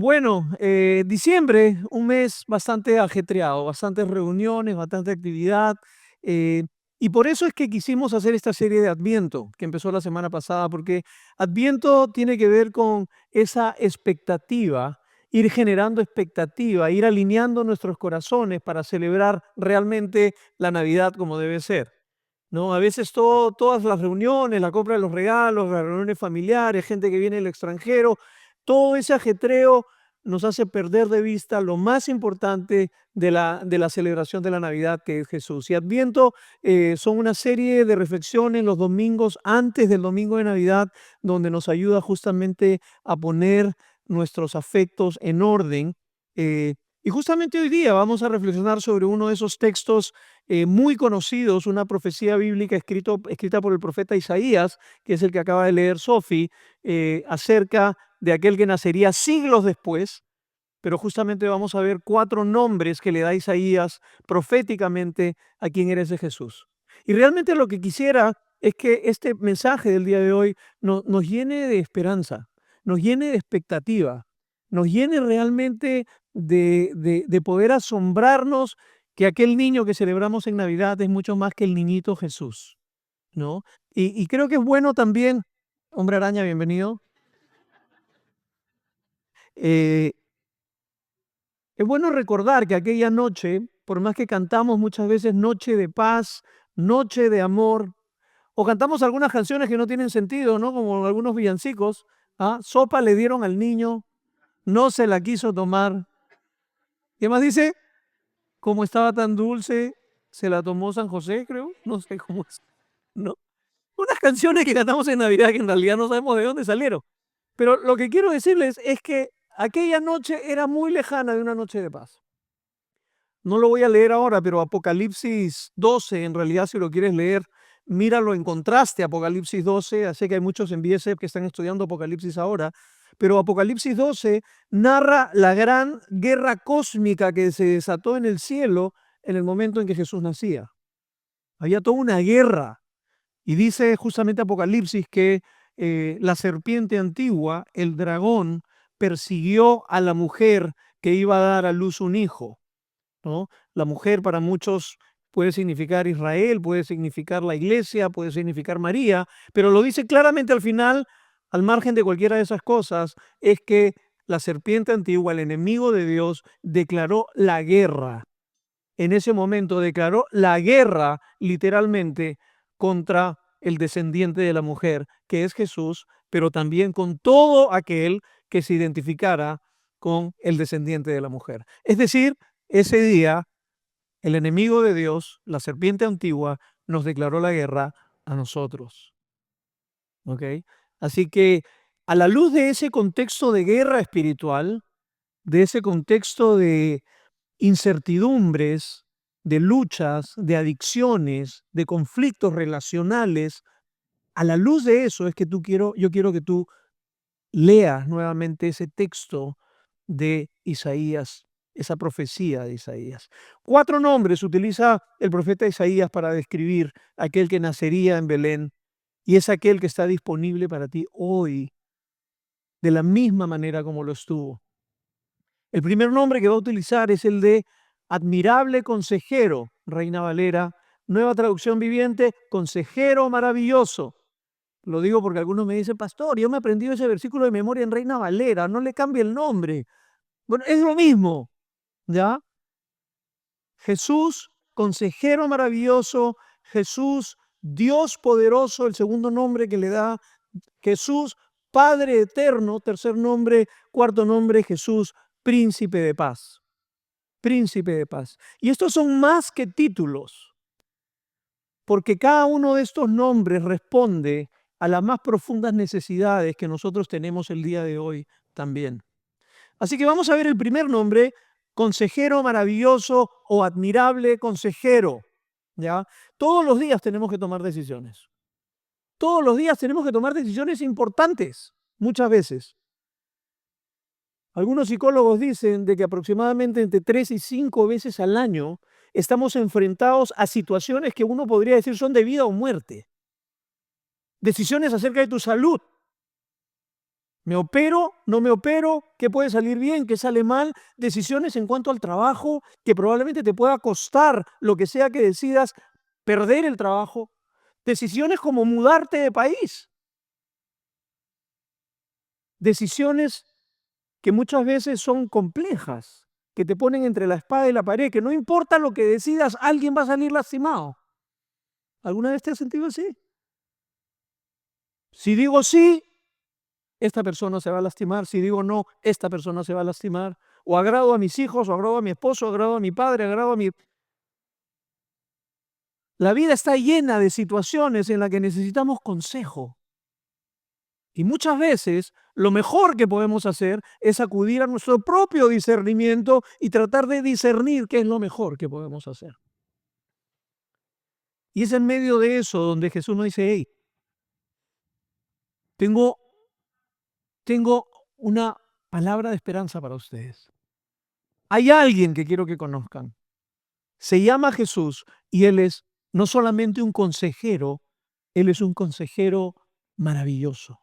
Bueno, diciembre, un mes bastante ajetreado, bastantes reuniones, bastante actividad. eh, y por eso es que quisimos hacer esta serie de Adviento, que empezó la semana pasada, porque Adviento tiene que ver con esa expectativa, ir generando expectativa, ir alineando nuestros corazones para celebrar realmente la Navidad como debe ser. ¿No? A veces todas las reuniones, la compra de los regalos, las reuniones familiares, gente que viene del extranjero, todo ese ajetreo nos hace perder de vista lo más importante de la celebración de la Navidad, que es Jesús. Y Adviento son una serie de reflexiones los domingos antes del domingo de Navidad, donde nos ayuda justamente a poner nuestros afectos en orden. Y justamente hoy día vamos a reflexionar sobre uno de esos textos muy conocidos, una profecía bíblica escrita por el profeta Isaías, que es el que acaba de leer Sophie, acerca de aquel que nacería siglos después, pero justamente vamos a ver 4 nombres que le da Isaías proféticamente a quién era ese Jesús. Y realmente lo que quisiera es que este mensaje del día de hoy nos llene de esperanza, nos llene de expectativa, nos llene realmente de poder asombrarnos que aquel niño que celebramos en Navidad es mucho más que el niñito Jesús, ¿no? Y creo que es bueno también, hombre araña, bienvenido. eh, Es bueno recordar que aquella noche, por más que cantamos muchas veces noche de paz, noche de amor, o cantamos algunas canciones que no tienen sentido, ¿no? Como algunos villancicos, sopa le dieron al niño, no se la quiso tomar. ¿Qué más dice? Como estaba tan dulce, se la tomó San José, creo. No sé cómo es, ¿no? Unas canciones que cantamos en Navidad que en realidad no sabemos de dónde salieron. Pero lo que quiero decirles es que aquella noche era muy lejana de una noche de paz. No lo voy a leer ahora, pero Apocalipsis 12, en realidad, si lo quieres leer, míralo en contraste, Apocalipsis 12. Sé que hay muchos en BSF que están estudiando Apocalipsis ahora, pero Apocalipsis 12 narra la gran guerra cósmica que se desató en el cielo en el momento en que Jesús nacía. Había toda una guerra. Y dice justamente Apocalipsis que la serpiente antigua, el dragón, persiguió a la mujer que iba a dar a luz un hijo, ¿no? La mujer para muchos puede significar Israel, puede significar la iglesia, puede significar María, pero lo dice claramente al final, al margen de cualquiera de esas cosas, es que la serpiente antigua, el enemigo de Dios, declaró la guerra. En ese momento declaró la guerra literalmente contra el descendiente de la mujer, que es Jesús, pero también con todo aquel que se identificara con el descendiente de la mujer. Es decir, ese día el enemigo de Dios, la serpiente antigua, nos declaró la guerra a nosotros. ¿Ok? Así que a la luz de ese contexto de guerra espiritual, de ese contexto de incertidumbres, de luchas, de adicciones, de conflictos relacionales, a la luz de eso es que yo quiero que tú leas nuevamente ese texto de Isaías, esa profecía de Isaías. 4 nombres utiliza el profeta Isaías para describir aquel que nacería en Belén, y es aquel que está disponible para ti hoy, de la misma manera como lo estuvo. El primer nombre que va a utilizar es el de admirable consejero, Reina Valera, nueva traducción viviente, consejero maravilloso. Lo digo porque algunos me dicen, pastor, yo me he aprendido ese versículo de memoria en Reina Valera, no le cambie el nombre. Bueno, es lo mismo, ¿ya? Jesús, consejero maravilloso, Jesús, Dios poderoso, el segundo nombre que le da, Jesús, Padre eterno, tercer nombre, cuarto nombre, Jesús, príncipe de paz. Príncipe de paz. Y estos son más que títulos, porque cada uno de estos nombres responde a las más profundas necesidades que nosotros tenemos el día de hoy también. Así que vamos a ver el primer nombre, consejero maravilloso o admirable consejero. ¿Ya? Todos los días tenemos que tomar decisiones. Todos los días tenemos que tomar decisiones importantes, muchas veces. Algunos psicólogos dicen de que aproximadamente entre 3 y 5 veces al año estamos enfrentados a situaciones que uno podría decir son de vida o muerte. Decisiones acerca de tu salud, ¿Me opero? ¿No me opero? ¿Qué puede salir bien? ¿Qué sale mal? Decisiones en cuanto al trabajo que probablemente te pueda costar lo que sea que decidas, perder el trabajo. Decisiones como mudarte de país. Decisiones que muchas veces son complejas, que te ponen entre la espada y la pared, que no importa lo que decidas, alguien va a salir lastimado. ¿Alguna vez te has sentido así? Si digo sí, esta persona se va a lastimar. Si digo no, esta persona se va a lastimar. O agrado a mis hijos, o agrado a mi esposo, o agrado a mi padre, agrado a mi... La vida está llena de situaciones en las que necesitamos consejo. Y muchas veces lo mejor que podemos hacer es acudir a nuestro propio discernimiento y tratar de discernir qué es lo mejor que podemos hacer. Y es en medio de eso donde Jesús nos dice, hey, tengo una palabra de esperanza para ustedes. Hay alguien que quiero que conozcan. Se llama Jesús y Él es no solamente un consejero, Él es un consejero maravilloso.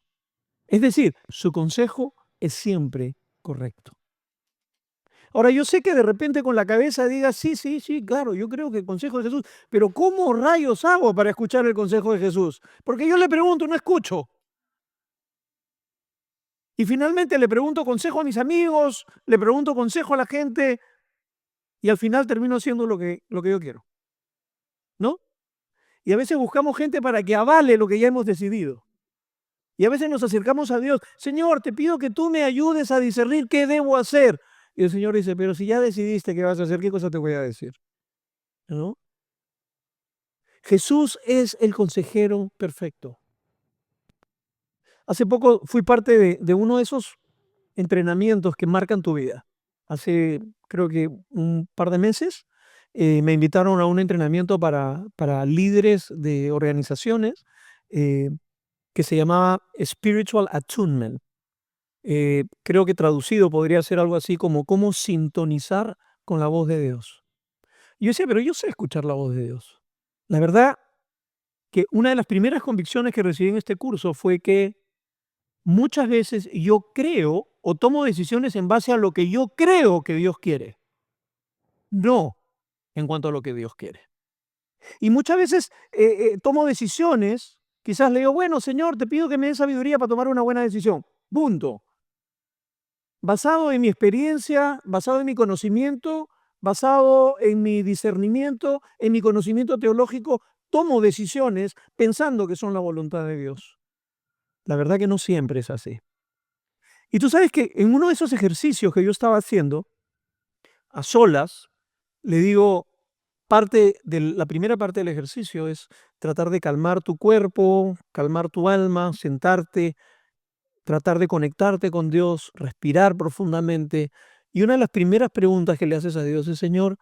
Es decir, su consejo es siempre correcto. Ahora, yo sé que de repente con la cabeza digas, sí, sí, sí, claro, yo creo que el consejo de Jesús, pero ¿cómo rayos hago para escuchar el consejo de Jesús? Porque yo le pregunto, no escucho. Y finalmente le pregunto consejo a mis amigos, le pregunto consejo a la gente y al final termino haciendo lo que yo quiero, ¿no? Y a veces buscamos gente para que avale lo que ya hemos decidido. Y a veces nos acercamos a Dios, Señor, te pido que tú me ayudes a discernir qué debo hacer. Y el Señor dice, pero si ya decidiste qué vas a hacer, ¿qué cosa te voy a decir? ¿No? Jesús es el consejero perfecto. Hace poco fui parte de uno de esos entrenamientos que marcan tu vida. Hace creo que un par de meses me invitaron a un entrenamiento para líderes de organizaciones eh, que se llamaba Spiritual Attunement. Creo que traducido podría ser algo así como cómo sintonizar con la voz de Dios. Y yo decía, pero yo sé escuchar la voz de Dios. La verdad que una de las primeras convicciones que recibí en este curso fue que muchas veces yo creo o tomo decisiones en base a lo que yo creo que Dios quiere, no en cuanto a lo que Dios quiere. Y muchas veces tomo decisiones, quizás le digo, bueno, Señor, te pido que me des sabiduría para tomar una buena decisión. Punto. Basado en mi experiencia, basado en mi conocimiento, basado en mi discernimiento, en mi conocimiento teológico, tomo decisiones pensando que son la voluntad de Dios. La verdad que no siempre es así. Y tú sabes que en uno de esos ejercicios que yo estaba haciendo, a solas, le digo, la primera parte del ejercicio es tratar de calmar tu cuerpo, calmar tu alma, sentarte, tratar de conectarte con Dios, respirar profundamente. Y una de las primeras preguntas que le haces a Dios es, Señor,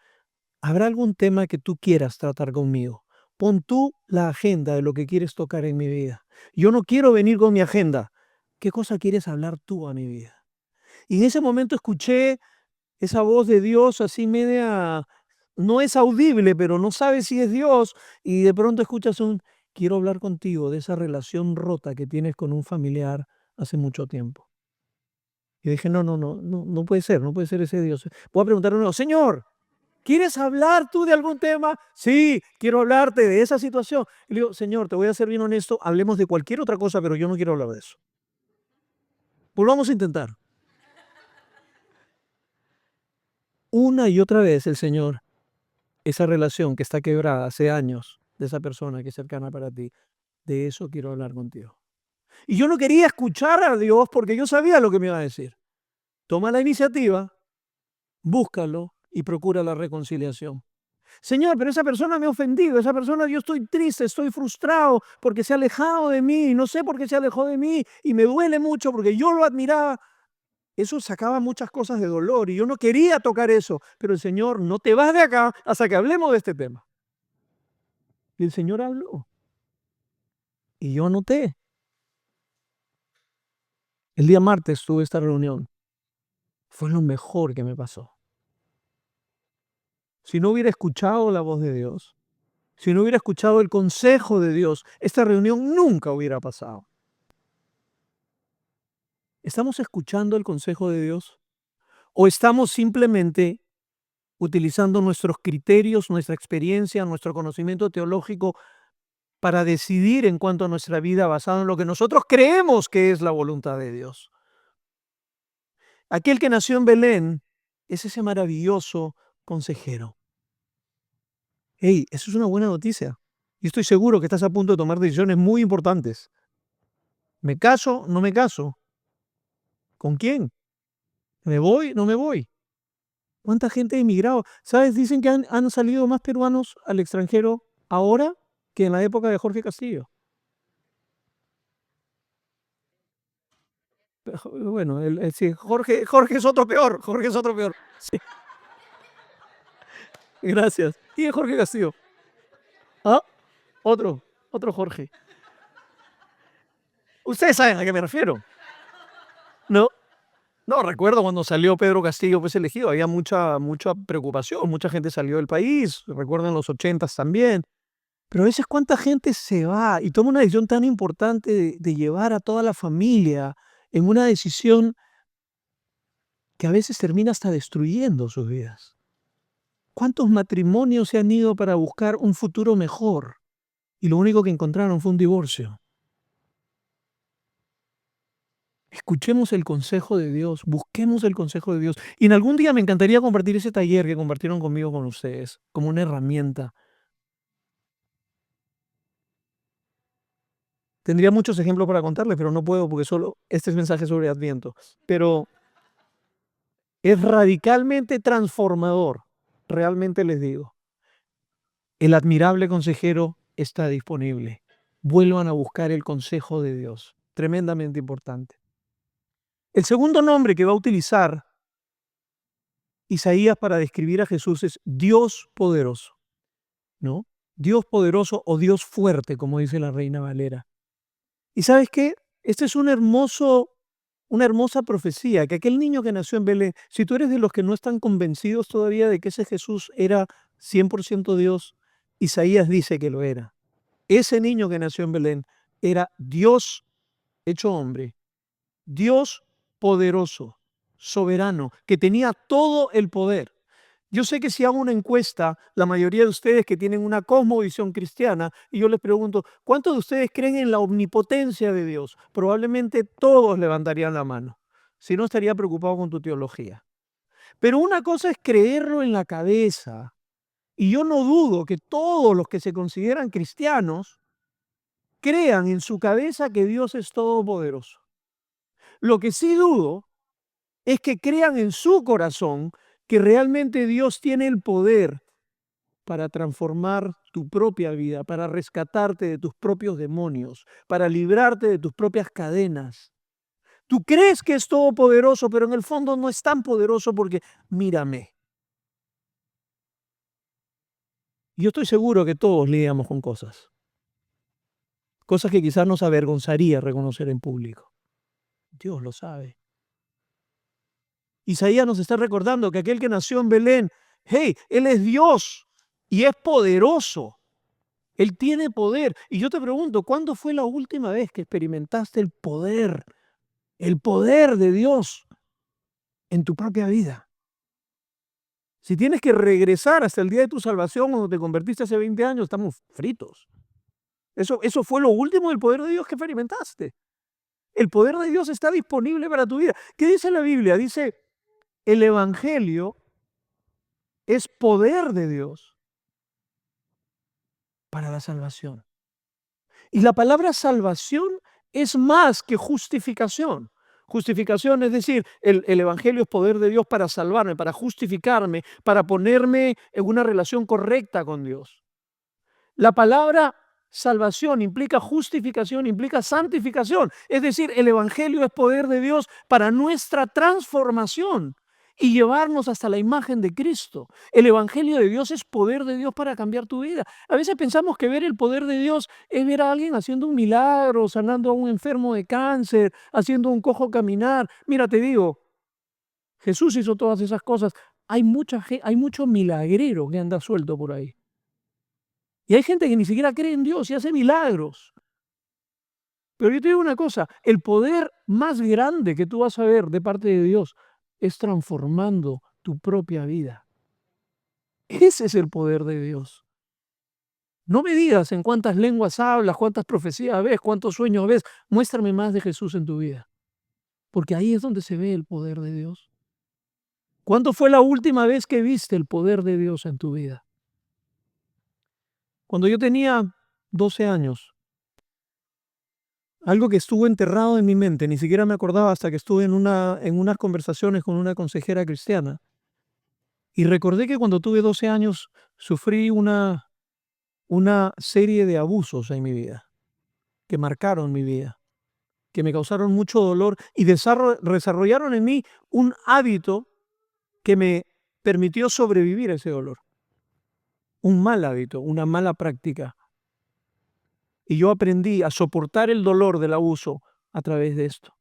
¿habrá algún tema que tú quieras tratar conmigo? Pon tú la agenda de lo que quieres tocar en mi vida. Yo no quiero venir con mi agenda. ¿Qué cosa quieres hablar tú a mi vida? Y en ese momento escuché esa voz de Dios así media, no es audible, pero no sabes si es Dios. Y de pronto escuchas quiero hablar contigo de esa relación rota que tienes con un familiar hace mucho tiempo. Y dije, no, no, no, no, no puede ser ese Dios. Voy a preguntar de nuevo, Señor, ¿quieres hablar tú de algún tema? Sí, quiero hablarte de esa situación. Y le digo, Señor, te voy a ser bien honesto, hablemos de cualquier otra cosa, pero yo no quiero hablar de eso. Volvamos a intentar. Una y otra vez el Señor, esa relación que está quebrada hace años de esa persona que es cercana para ti, de eso quiero hablar contigo. Y yo no quería escuchar a Dios porque yo sabía lo que me iba a decir. Toma la iniciativa, búscalo y procura la reconciliación. Señor, pero esa persona me ha ofendido, esa persona yo estoy triste, estoy frustrado porque se ha alejado de mí, no sé por qué se alejó de mí y me duele mucho porque yo lo admiraba. Eso sacaba muchas cosas de dolor y yo no quería tocar eso, pero el Señor, no te vas de acá hasta que hablemos de este tema. Y el Señor habló y yo anoté. El día martes tuve esta reunión. Fue lo mejor que me pasó. Si no hubiera escuchado la voz de Dios, si no hubiera escuchado el consejo de Dios, esta reunión nunca hubiera pasado. ¿Estamos escuchando el consejo de Dios? ¿O estamos simplemente utilizando nuestros criterios, nuestra experiencia, nuestro conocimiento teológico para decidir en cuanto a nuestra vida basado en lo que nosotros creemos que es la voluntad de Dios? Aquel que nació en Belén es ese maravilloso consejero. Hey, eso es una buena noticia. Y estoy seguro que estás a punto de tomar decisiones muy importantes. ¿Me caso? ¿No me caso? ¿Con quién? ¿Me voy? ¿No me voy? ¿Cuánta gente ha emigrado? ¿Sabes? Dicen que han salido más peruanos al extranjero ahora que en la época de Jorge Castillo. Bueno, sí, Jorge es otro peor. Jorge es otro peor. Sí, gracias. ¿Quién es Jorge Castillo? Ah, otro Jorge. Ustedes saben a qué me refiero. No, no, recuerdo cuando salió Pedro Castillo, pues elegido, había mucha preocupación, mucha gente salió del país, recuerdo en los 80 también. Pero a veces cuánta gente se va y toma una decisión tan importante de llevar a toda la familia en una decisión que a veces termina hasta destruyendo sus vidas. ¿Cuántos matrimonios se han ido para buscar un futuro mejor y lo único que encontraron fue un divorcio? Escuchemos el consejo de Dios, busquemos el consejo de Dios. Y en algún día me encantaría compartir ese taller que compartieron conmigo con ustedes, como una herramienta. Tendría muchos ejemplos para contarles, pero no puedo porque solo este es mensaje sobre Adviento. Pero es radicalmente transformador, realmente les digo. El admirable consejero está disponible. Vuelvan a buscar el consejo de Dios. Tremendamente importante. El segundo nombre que va a utilizar Isaías para describir a Jesús es Dios poderoso, ¿no? Dios poderoso o Dios fuerte, como dice la Reina Valera. ¿Y sabes qué? Este es una hermosa profecía, que aquel niño que nació en Belén, si tú eres de los que no están convencidos todavía de que ese Jesús era 100% Dios, Isaías dice que lo era. Ese niño que nació en Belén era Dios hecho hombre, Dios poderoso, soberano, que tenía todo el poder. Yo sé que si hago una encuesta, la mayoría de ustedes que tienen una cosmovisión cristiana, y yo les pregunto, ¿cuántos de ustedes creen en la omnipotencia de Dios? Probablemente todos levantarían la mano. Si no, estaría preocupado con tu teología. Pero una cosa es creerlo en la cabeza, y yo no dudo que todos los que se consideran cristianos crean en su cabeza que Dios es todopoderoso. Lo que sí dudo es que crean en su corazón que realmente Dios tiene el poder para transformar tu propia vida, para rescatarte de tus propios demonios, para librarte de tus propias cadenas. Tú crees que es todopoderoso, pero en el fondo no es tan poderoso porque mírame. Yo estoy seguro que todos lidiamos con cosas que quizás nos avergonzaría reconocer en público. Dios lo sabe. Isaías nos está recordando que aquel que nació en Belén, hey, Él es Dios y es poderoso. Él tiene poder. Y yo te pregunto, ¿cuándo fue la última vez que experimentaste el poder de Dios en tu propia vida? Si tienes que regresar hasta el día de tu salvación cuando te convertiste hace 20 años, estamos fritos. Eso fue lo último del poder de Dios que experimentaste. El poder de Dios está disponible para tu vida. ¿Qué dice la Biblia? Dice, el Evangelio es poder de Dios para la salvación. Y la palabra salvación es más que justificación. Justificación es decir, el Evangelio es poder de Dios para salvarme, para justificarme, para ponerme en una relación correcta con Dios. La palabra salvación implica justificación, implica santificación. Es decir, el Evangelio es poder de Dios para nuestra transformación y llevarnos hasta la imagen de Cristo. El Evangelio de Dios es poder de Dios para cambiar tu vida. A veces pensamos que ver el poder de Dios es ver a alguien haciendo un milagro, sanando a un enfermo de cáncer, haciendo a un cojo caminar. Mira, te digo, Jesús hizo todas esas cosas. Hay mucho milagrero que anda suelto por ahí. Y hay gente que ni siquiera cree en Dios y hace milagros. Pero yo te digo una cosa, el poder más grande que tú vas a ver de parte de Dios es transformando tu propia vida. Ese es el poder de Dios. No me digas en cuántas lenguas hablas, cuántas profecías ves, cuántos sueños ves. Muéstrame más de Jesús en tu vida, porque ahí es donde se ve el poder de Dios. ¿Cuándo fue la última vez que viste el poder de Dios en tu vida? Cuando yo tenía 12 años, algo que estuvo enterrado en mi mente, ni siquiera me acordaba hasta que estuve en unas conversaciones con una consejera cristiana. Y recordé que cuando tuve 12 años sufrí una serie de abusos en mi vida, que marcaron mi vida, que me causaron mucho dolor y desarrollaron en mí un hábito que me permitió sobrevivir a ese dolor. Un mal hábito, una mala práctica. Y yo aprendí a soportar el dolor del abuso a través de esto.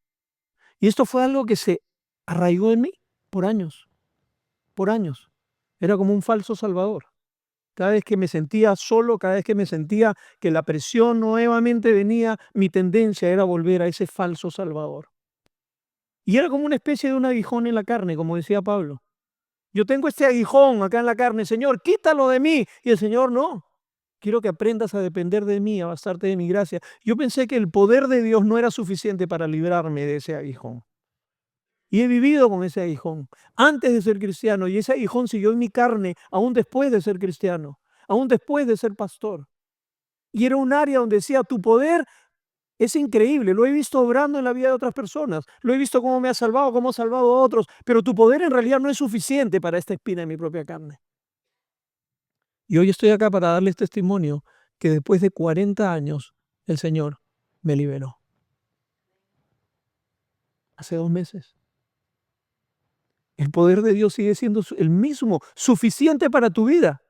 Y esto fue algo que se arraigó en mí por años, por años. Era como un falso salvador. Cada vez que me sentía solo, cada vez que me sentía que la presión nuevamente venía, mi tendencia era volver a ese falso salvador. Y era como una especie de un aguijón en la carne, como decía Pablo. Yo tengo este aguijón acá en la carne, Señor, quítalo de mí. Y el Señor, no. Quiero que aprendas a depender de mí, a basarte de mi gracia. Yo pensé que el poder de Dios no era suficiente para librarme de ese aguijón. Y he vivido con ese aguijón antes de ser cristiano, y ese aguijón siguió en mi carne aún después de ser cristiano, aún después de ser pastor. Y era un área donde decía, tu poder es increíble, lo he visto obrando en la vida de otras personas, lo he visto cómo me ha salvado, cómo ha salvado a otros, pero tu poder en realidad no es suficiente para esta espina en mi propia carne. Y hoy estoy acá para darles testimonio que después de 40 años el Señor me liberó. Hace 2 meses. El poder de Dios sigue siendo el mismo, suficiente para tu vida.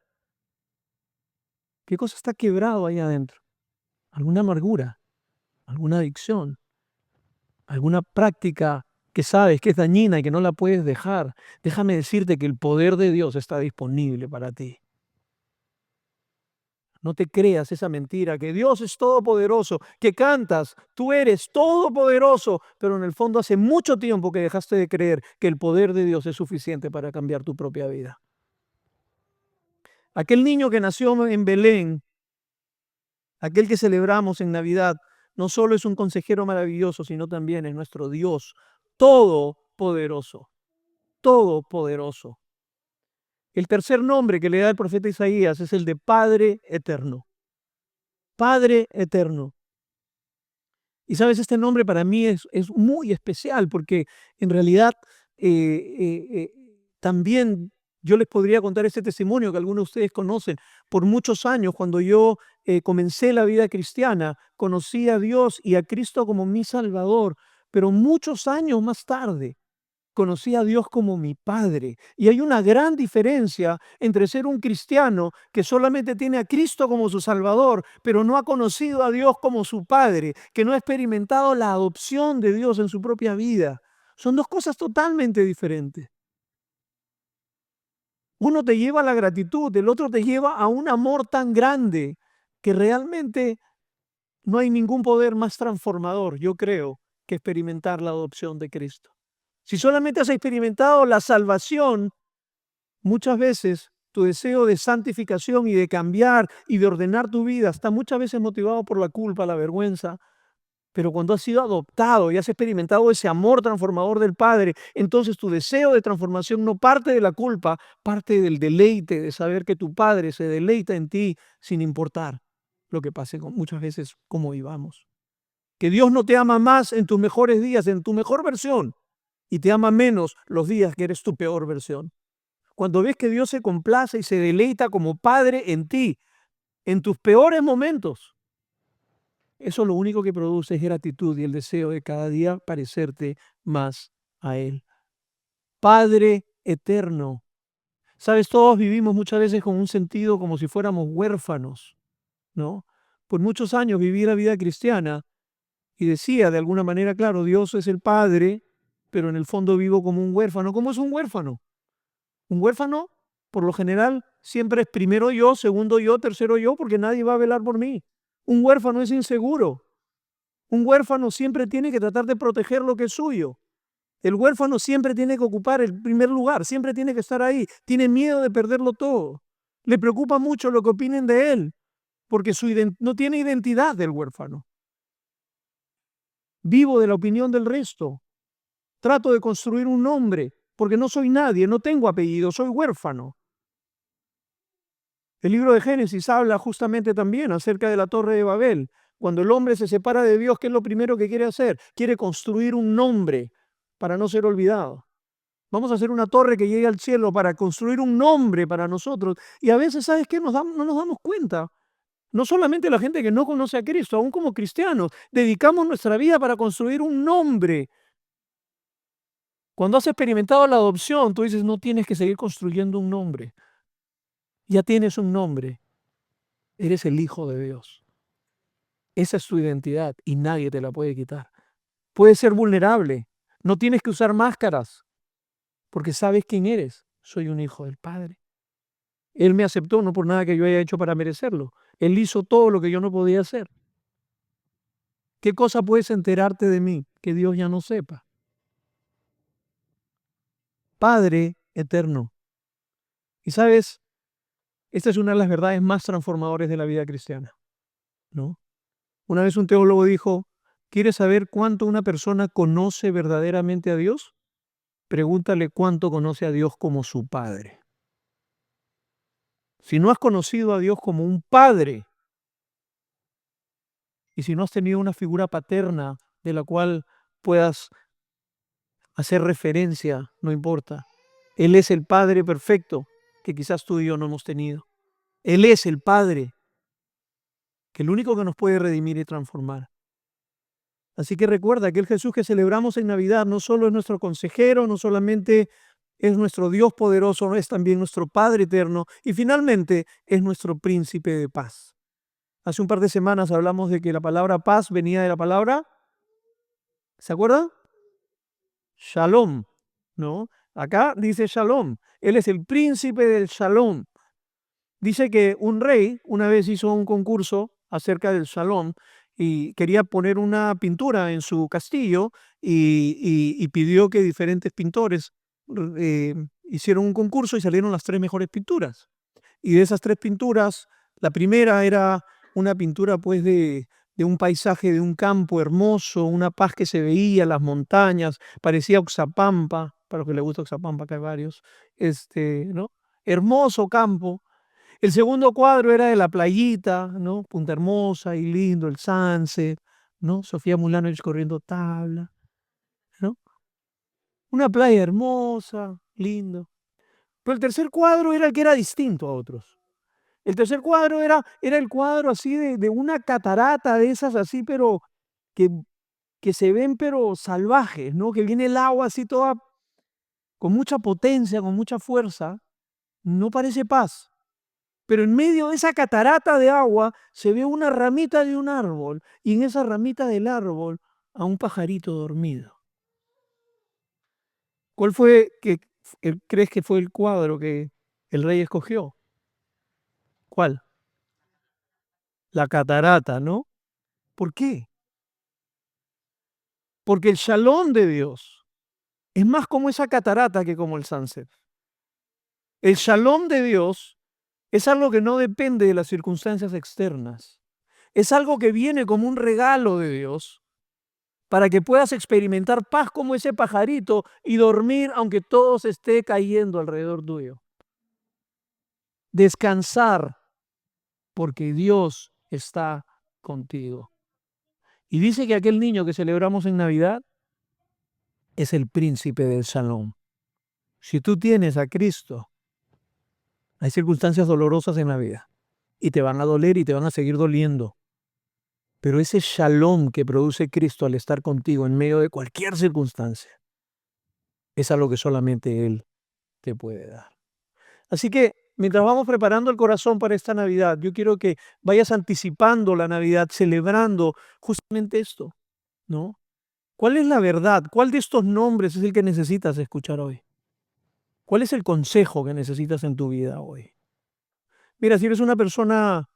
¿Qué cosa está quebrado ahí adentro? ¿Alguna amargura? ¿Alguna adicción? ¿Alguna práctica que sabes que es dañina y que no la puedes dejar? Déjame decirte que el poder de Dios está disponible para ti. No te creas esa mentira, que Dios es todopoderoso, que cantas, tú eres todopoderoso, pero en el fondo hace mucho tiempo que dejaste de creer que el poder de Dios es suficiente para cambiar tu propia vida. Aquel niño que nació en Belén, aquel que celebramos en Navidad, no solo es un consejero maravilloso, sino también es nuestro Dios todopoderoso, todopoderoso. El tercer nombre que le da el profeta Isaías es el de Padre Eterno. Padre Eterno. Y sabes, este nombre para mí es muy especial porque en realidad también yo les podría contar este testimonio que algunos de ustedes conocen. Por muchos años, cuando yo comencé la vida cristiana, conocí a Dios y a Cristo como mi Salvador, pero muchos años más tarde, conocí a Dios como mi Padre. Y hay una gran diferencia entre ser un cristiano que solamente tiene a Cristo como su Salvador, pero no ha conocido a Dios como su Padre, que no ha experimentado la adopción de Dios en su propia vida. Son dos cosas totalmente diferentes. Uno te lleva a la gratitud, el otro te lleva a un amor tan grande que realmente no hay ningún poder más transformador, yo creo, que experimentar la adopción de Cristo. Si solamente has experimentado la salvación, muchas veces tu deseo de santificación y de cambiar y de ordenar tu vida está muchas veces motivado por la culpa, la vergüenza. Pero cuando has sido adoptado y has experimentado ese amor transformador del Padre, entonces tu deseo de transformación no parte de la culpa, parte del deleite de saber que tu Padre se deleita en ti sin importar lo que pase muchas veces como vivamos. Que Dios no te ama más en tus mejores días, en tu mejor versión, y te ama menos los días que eres tu peor versión. Cuando ves que Dios se complace y se deleita como Padre en ti, en tus peores momentos, eso lo único que produce es gratitud y el deseo de cada día parecerte más a Él. Padre eterno. Sabes, todos vivimos muchas veces con un sentido como si fuéramos huérfanos, ¿no? Por muchos años viví la vida cristiana y decía de alguna manera, claro, Dios es el Padre, pero en el fondo vivo como un huérfano. ¿Cómo es un huérfano? Un huérfano, por lo general, siempre es primero yo, segundo yo, tercero yo, porque nadie va a velar por mí. Un huérfano es inseguro. Un huérfano siempre tiene que tratar de proteger lo que es suyo. El huérfano siempre tiene que ocupar el primer lugar, siempre tiene que estar ahí. Tiene miedo de perderlo todo. Le preocupa mucho lo que opinen de él, porque no tiene identidad del huérfano. Vivo de la opinión del resto. Trato de construir un nombre, porque no soy nadie, no tengo apellido, soy huérfano. El libro de Génesis habla justamente también acerca de la Torre de Babel. Cuando el hombre se separa de Dios, ¿qué es lo primero que quiere hacer? Quiere construir un nombre para no ser olvidado. Vamos a hacer una torre que llegue al cielo para construir un nombre para nosotros. Y a veces, ¿sabes qué? No nos damos cuenta. No solamente la gente que no conoce a Cristo, aún como cristianos, dedicamos nuestra vida para construir un nombre. Cuando has experimentado la adopción, tú dices, no tienes que seguir construyendo un nombre. Ya tienes un nombre. Eres el Hijo de Dios. Esa es tu identidad y nadie te la puede quitar. Puedes ser vulnerable. No tienes que usar máscaras porque sabes quién eres. Soy un hijo del Padre. Él me aceptó no por nada que yo haya hecho para merecerlo. Él hizo todo lo que yo no podía hacer. ¿Qué cosa puedes enterarte de mí que Dios ya no sepa? Padre eterno. Y sabes, esta es una de las verdades más transformadoras de la vida cristiana, ¿no? Una vez un teólogo dijo, ¿quieres saber cuánto una persona conoce verdaderamente a Dios? Pregúntale cuánto conoce a Dios como su Padre. Si no has conocido a Dios como un Padre, y si no has tenido una figura paterna de la cual puedas hacer referencia, no importa. Él es el Padre perfecto que quizás tú y yo no hemos tenido. Él es el Padre, que el único que nos puede redimir y transformar. Así que recuerda que el Jesús que celebramos en Navidad no solo es nuestro consejero, no solamente es nuestro Dios poderoso, es también nuestro Padre eterno y finalmente es nuestro príncipe de paz. Hace un par de semanas hablamos de que la palabra paz venía de la palabra, ¿se acuerdan? Shalom, ¿no? Acá dice Shalom. Él es el príncipe del Shalom. Dice que un rey una vez hizo un concurso acerca del Shalom y quería poner una pintura en su castillo y pidió que diferentes pintores hicieron un concurso y salieron las 3 mejores pinturas. Y de esas 3 pinturas, la primera era una pintura pues de un paisaje de un campo hermoso, una paz que se veía, las montañas, parecía Oxapampa, para los que les gusta Oxapampa, que hay varios, ¿no? Hermoso campo. El segundo cuadro era de la playita, ¿no? Punta Hermosa y lindo, el sunset, ¿no? Sofía Mulanovich corriendo tabla, ¿no? Una playa hermosa, lindo. Pero el tercer cuadro era el que era distinto a otros. El tercer cuadro era el cuadro así de una catarata de esas así, pero que, que se ven pero salvajes, ¿no? Que viene el agua así toda con mucha potencia, con mucha fuerza. No parece paz. Pero en medio de esa catarata de agua se ve una ramita de un árbol y en esa ramita del árbol a un pajarito dormido. ¿Cuál crees que fue el cuadro que el rey escogió? ¿Cuál? La catarata, ¿no? ¿Por qué? Porque el shalom de Dios es más como esa catarata que como el sunset. El shalom de Dios es algo que no depende de las circunstancias externas. Es algo que viene como un regalo de Dios para que puedas experimentar paz como ese pajarito y dormir aunque todo se esté cayendo alrededor tuyo. Descansar porque Dios está contigo. Y dice que aquel niño que celebramos en Navidad es el príncipe del Shalom. Si tú tienes a Cristo, hay circunstancias dolorosas en la vida y te van a doler y te van a seguir doliendo. Pero ese Shalom que produce Cristo al estar contigo en medio de cualquier circunstancia es algo que solamente Él te puede dar. Así que mientras vamos preparando el corazón para esta Navidad, yo quiero que vayas anticipando la Navidad, celebrando justamente esto, ¿no? ¿Cuál es la verdad? ¿Cuál de estos nombres es el que necesitas escuchar hoy? ¿Cuál es el consejo que necesitas en tu vida hoy? Mira, si eres una persona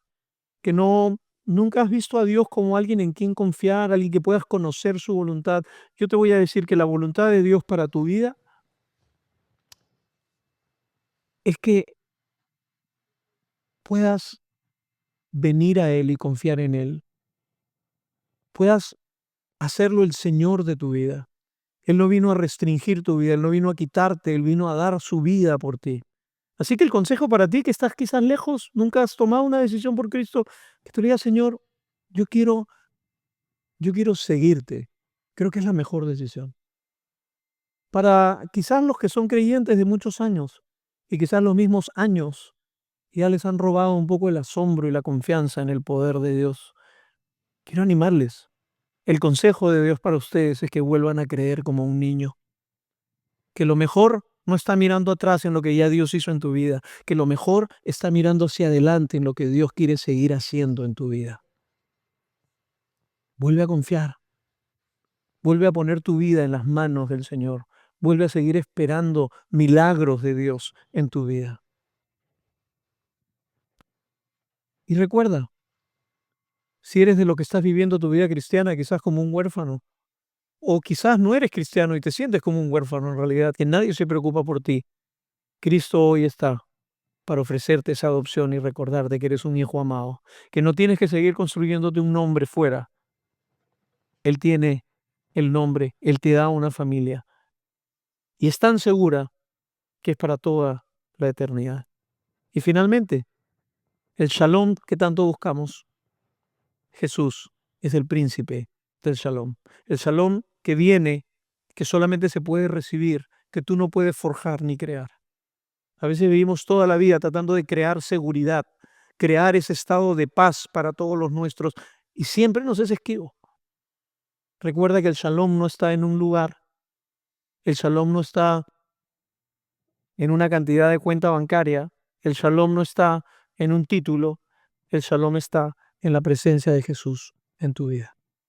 que no nunca has visto a Dios como alguien en quien confiar, alguien que puedas conocer su voluntad, yo te voy a decir que la voluntad de Dios para tu vida es que puedas venir a Él y confiar en Él, puedas hacerlo el Señor de tu vida. Él no vino a restringir tu vida, Él no vino a quitarte, Él vino a dar su vida por ti. Así que el consejo para ti que estás quizás lejos, nunca has tomado una decisión por Cristo, que tú le digas, Señor, yo quiero, yo quiero seguirte. Creo que es la mejor decisión. Para quizás los que son creyentes de muchos años y quizás los mismos años ya les han robado un poco el asombro y la confianza en el poder de Dios. Quiero animarles. El consejo de Dios para ustedes es que vuelvan a creer como un niño. Que lo mejor no está mirando atrás en lo que ya Dios hizo en tu vida. Que lo mejor está mirando hacia adelante en lo que Dios quiere seguir haciendo en tu vida. Vuelve a confiar. Vuelve a poner tu vida en las manos del Señor. Vuelve a seguir esperando milagros de Dios en tu vida. Y recuerda, si eres de lo que estás viviendo tu vida cristiana, quizás como un huérfano, o quizás no eres cristiano y te sientes como un huérfano en realidad, que nadie se preocupa por ti, Cristo hoy está para ofrecerte esa adopción y recordarte que eres un hijo amado, que no tienes que seguir construyéndote un nombre fuera. Él tiene el nombre, Él te da una familia y es tan segura que es para toda la eternidad. Y finalmente, el shalom que tanto buscamos, Jesús es el príncipe del shalom. El shalom que viene, que solamente se puede recibir, que tú no puedes forjar ni crear. A veces vivimos toda la vida tratando de crear seguridad, crear ese estado de paz para todos los nuestros y siempre nos es esquivo. Recuerda que el shalom no está en un lugar, el shalom no está en una cantidad de cuenta bancaria, el shalom no está en un título, el shalom está en la presencia de Jesús en tu vida.